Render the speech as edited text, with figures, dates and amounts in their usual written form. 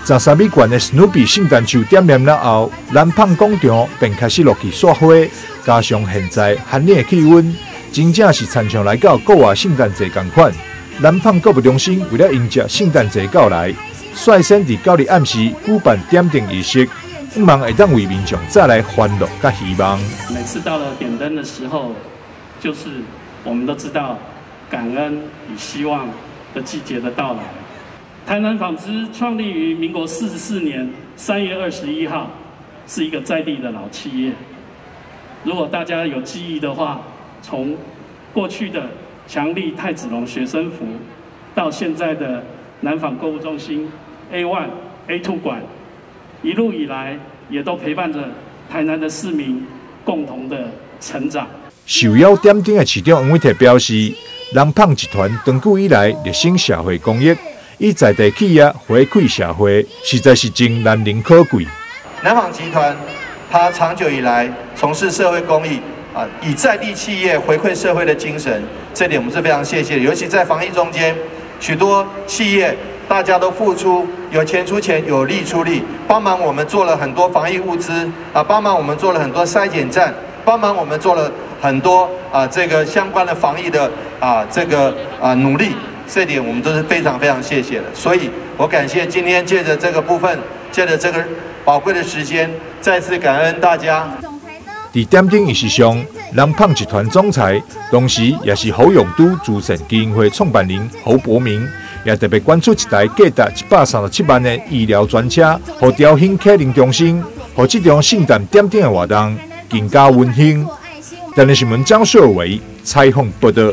13米高的史努比圣诞树点燃了后，南胖广场便开始落起雪花，加上现在寒冷的气温，真正是亲像来到国外圣诞节同款。南胖购物中心为了迎接圣诞节到来，率先伫9日暗时举办点灯仪式，希望会当为民众带来欢乐甲希望。每次到了点灯的时候，就是我们都知道感恩与希望的季节的到来。台南纺织创立于民国44年3月21号，是一个在地的老企业。如果大家有记忆的话，从过去的强力太子龙学生服，到现在的南纺购物中心 A1、A2 馆，一路以来也都陪伴着台南的市民共同的成长。受邀点灯的市长黄伟霆表示，南胖集团长久以来热心社会公益。以在地企业回馈社会，实在是真难能可贵。南纺集团，它长久以来从事社会公益以在地企业回馈社会的精神，这点我们是非常谢谢的。尤其在防疫中间，许多企业大家都付出，有钱出钱，有力出力，帮忙我们做了很多防疫物资帮忙我们做了很多筛检站，帮忙我们做了很多这个相关的防疫的努力。这点我们都是非常非常谢谢的，所以我感谢今天借着这个部分，借着这个宝贵的时间，再次感恩大家。在点灯仪式上，南胖集团总裁，同时也是侯永都慈善基金会创办人侯伯明，也特别捐出一台价值137万的医疗专车，予调兴客灵中心，予这场圣诞点灯的活动更加温馨。台南新闻张硕伟采访报道。